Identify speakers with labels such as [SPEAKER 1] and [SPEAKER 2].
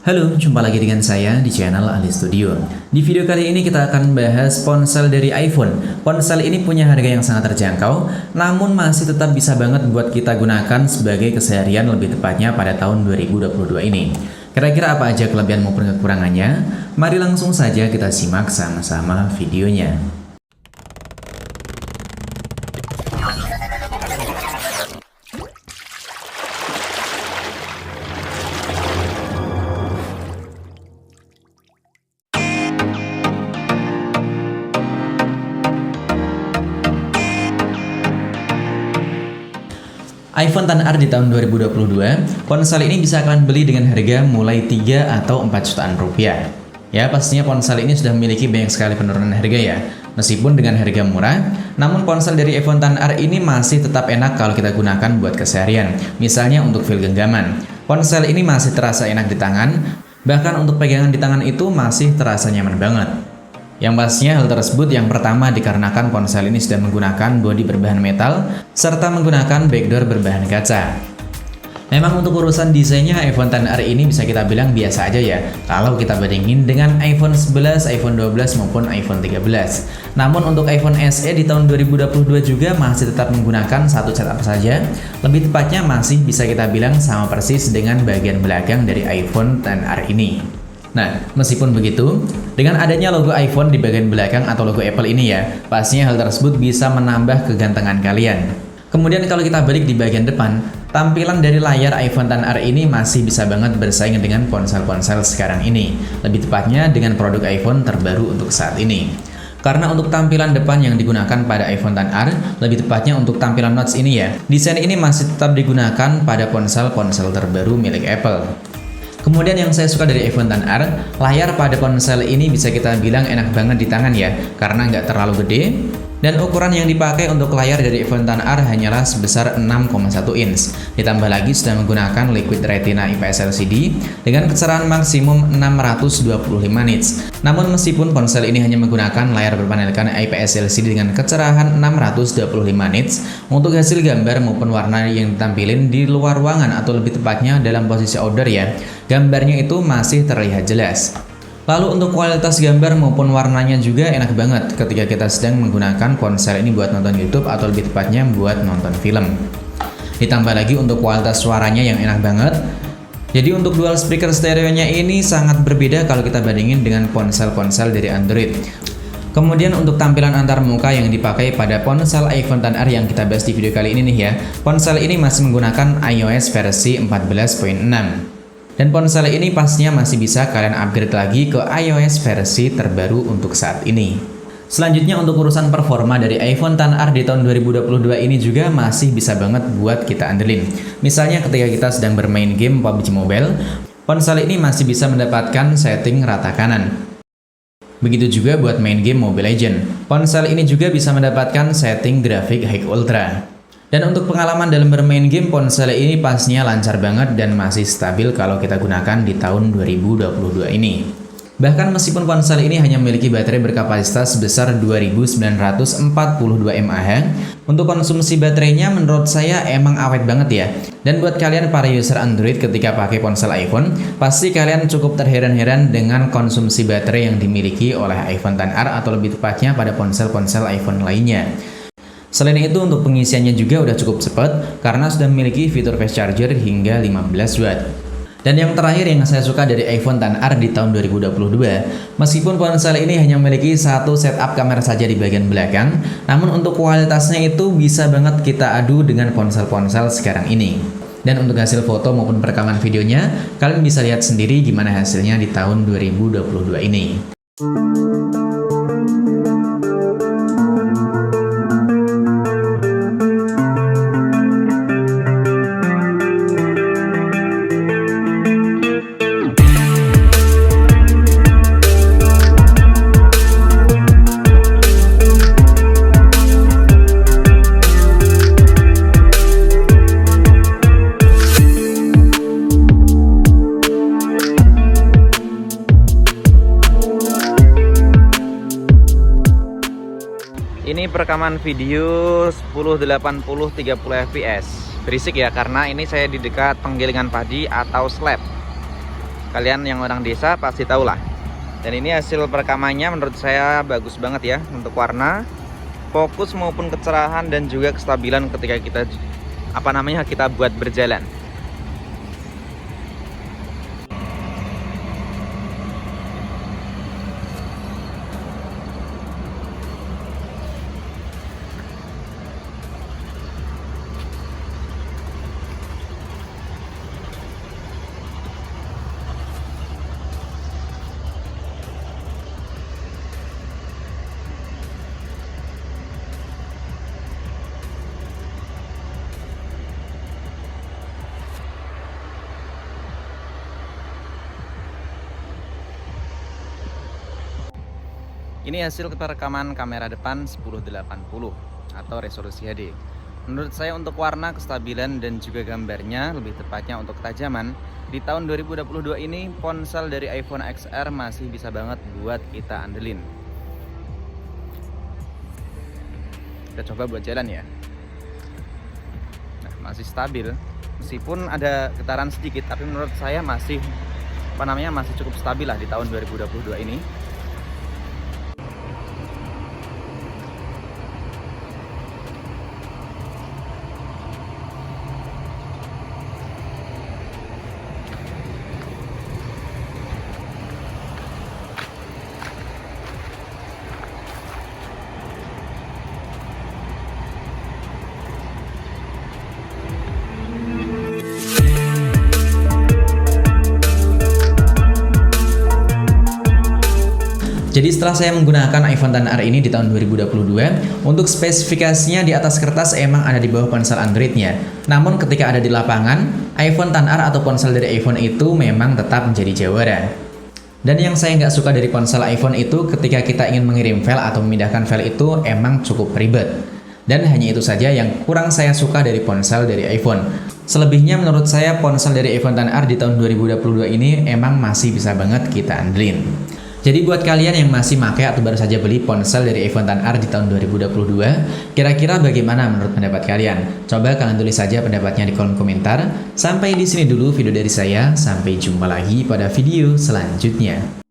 [SPEAKER 1] Halo, jumpa lagi dengan saya di channel Ali Studio. Di video kali ini kita akan bahas ponsel dari iPhone. Ponsel ini punya harga yang sangat terjangkau, namun masih tetap bisa banget buat kita gunakan sebagai keseharian, lebih tepatnya pada tahun 2022 ini. Kira-kira apa aja kelebihan maupun kekurangannya? Mari langsung saja kita simak sama-sama videonya. iPhone XR di tahun 2022, ponsel ini bisa kalian beli dengan harga mulai 3 atau 4 jutaan rupiah. Ya, pastinya ponsel ini sudah memiliki banyak sekali penurunan harga ya. Meskipun dengan harga murah, namun ponsel dari iPhone XR ini masih tetap enak kalau kita gunakan buat keseharian. Misalnya untuk feel genggaman. Ponsel ini masih terasa enak di tangan, bahkan untuk pegangan di tangan itu masih terasa nyaman banget. Yang pastinya hal tersebut yang pertama dikarenakan ponsel ini sudah menggunakan bodi berbahan metal serta menggunakan backdoor berbahan kaca. Memang untuk urusan desainnya iPhone XR ini bisa kita bilang biasa aja ya kalau kita bandingin dengan iPhone 11, iPhone 12 maupun iPhone 13. Namun untuk iPhone SE di tahun 2022 juga masih tetap menggunakan satu setup saja. Lebih tepatnya masih bisa kita bilang sama persis dengan bagian belakang dari iPhone XR ini. Nah, meskipun begitu, dengan adanya logo iPhone di bagian belakang atau logo Apple ini ya, pastinya hal tersebut bisa menambah kegantengan kalian. Kemudian kalau kita balik di bagian depan, tampilan dari layar iPhone XR ini masih bisa banget bersaing dengan ponsel-ponsel sekarang ini. Lebih tepatnya dengan produk iPhone terbaru untuk saat ini. Karena untuk tampilan depan yang digunakan pada iPhone XR, lebih tepatnya untuk tampilan notch ini ya, desain ini masih tetap digunakan pada ponsel-ponsel terbaru milik Apple. Kemudian yang saya suka dari iPhone XR, layar pada ponsel ini bisa kita bilang enak banget di tangan ya, karena nggak terlalu gede. Dan ukuran yang dipakai untuk layar dari iPhone XR hanyalah sebesar 6,1 inch. Ditambah lagi sudah menggunakan Liquid Retina IPS LCD dengan kecerahan maksimum 625 nits. Namun meskipun ponsel ini hanya menggunakan layar berpanelkan IPS LCD dengan kecerahan 625 nits, untuk hasil gambar maupun warna yang ditampilin di luar ruangan atau lebih tepatnya dalam posisi outdoor ya, gambarnya itu masih terlihat jelas. Lalu untuk kualitas gambar maupun warnanya juga enak banget ketika kita sedang menggunakan ponsel ini buat nonton YouTube atau lebih tepatnya buat nonton film. Ditambah lagi untuk kualitas suaranya yang enak banget. Jadi untuk dual speaker stereonya ini sangat berbeda kalau kita bandingin dengan ponsel-ponsel dari Android. Kemudian untuk tampilan antar muka yang dipakai pada ponsel iPhone XR yang kita bahas di video kali ini nih ya, ponsel ini masih menggunakan iOS versi 14.6. Dan ponsel ini pastinya masih bisa kalian upgrade lagi ke iOS versi terbaru untuk saat ini. Selanjutnya untuk urusan performa dari iPhone XR di tahun 2022 ini juga masih bisa banget buat kita andelin. Misalnya ketika kita sedang bermain game PUBG Mobile, ponsel ini masih bisa mendapatkan setting rata kanan. Begitu juga buat main game Mobile Legends. Ponsel ini juga bisa mendapatkan setting grafik High Ultra. Dan untuk pengalaman dalam bermain game, ponsel ini pastinya lancar banget dan masih stabil kalau kita gunakan di tahun 2022 ini. Bahkan meskipun ponsel ini hanya memiliki baterai berkapasitas sebesar 2942 mAh, untuk konsumsi baterainya menurut saya emang awet banget ya. Dan buat kalian para user Android ketika pakai ponsel iPhone, pasti kalian cukup terheran-heran dengan konsumsi baterai yang dimiliki oleh iPhone XR atau lebih tepatnya pada ponsel-ponsel iPhone lainnya. Selain itu untuk pengisiannya juga udah cukup cepat karena sudah memiliki fitur fast charger hingga 15 watt. Dan yang terakhir yang saya suka dari iPhone XR di tahun 2022, meskipun ponsel ini hanya memiliki satu setup kamera saja di bagian belakang, namun untuk kualitasnya itu bisa banget kita adu dengan ponsel-ponsel sekarang ini. Dan untuk hasil foto maupun perekaman videonya, kalian bisa lihat sendiri gimana hasilnya di tahun 2022 ini. Ini perekaman video 1080 30 fps. Berisik ya karena ini saya di dekat penggilingan padi atau slab.
[SPEAKER 2] Kalian yang orang desa pasti tahu lah. Dan ini hasil perekamannya menurut saya bagus banget ya untuk warna, fokus maupun kecerahan dan juga kestabilan ketika kita buat berjalan. Ini hasil perekaman kamera depan 1080 atau resolusi HD. Menurut saya untuk warna, kestabilan, dan juga gambarnya, lebih tepatnya untuk ketajaman, di tahun 2022 ini ponsel dari iPhone XR masih bisa banget buat kita andelin. Kita coba buat jalan ya. Nah, masih stabil, meskipun ada getaran sedikit, tapi menurut saya masih masih cukup stabil lah di tahun 2022 ini.
[SPEAKER 1] Jadi setelah saya menggunakan iPhone XR ini di tahun 2022, untuk spesifikasinya di atas kertas emang ada di bawah ponsel Android-nya. Namun ketika ada di lapangan, iPhone XR atau ponsel dari iPhone itu memang tetap menjadi jawara. Dan yang saya nggak suka dari ponsel iPhone itu ketika kita ingin mengirim file atau memindahkan file itu emang cukup ribet. Dan hanya itu saja yang kurang saya suka dari ponsel dari iPhone. Selebihnya menurut saya ponsel dari iPhone XR di tahun 2022 ini emang masih bisa banget kita andelin. Jadi buat kalian yang masih pakai atau baru saja beli ponsel dari iPhone XR di tahun 2022, kira-kira bagaimana menurut pendapat kalian? Coba kalian tulis saja pendapatnya di kolom komentar. Sampai di sini dulu video dari saya, sampai jumpa lagi pada video selanjutnya.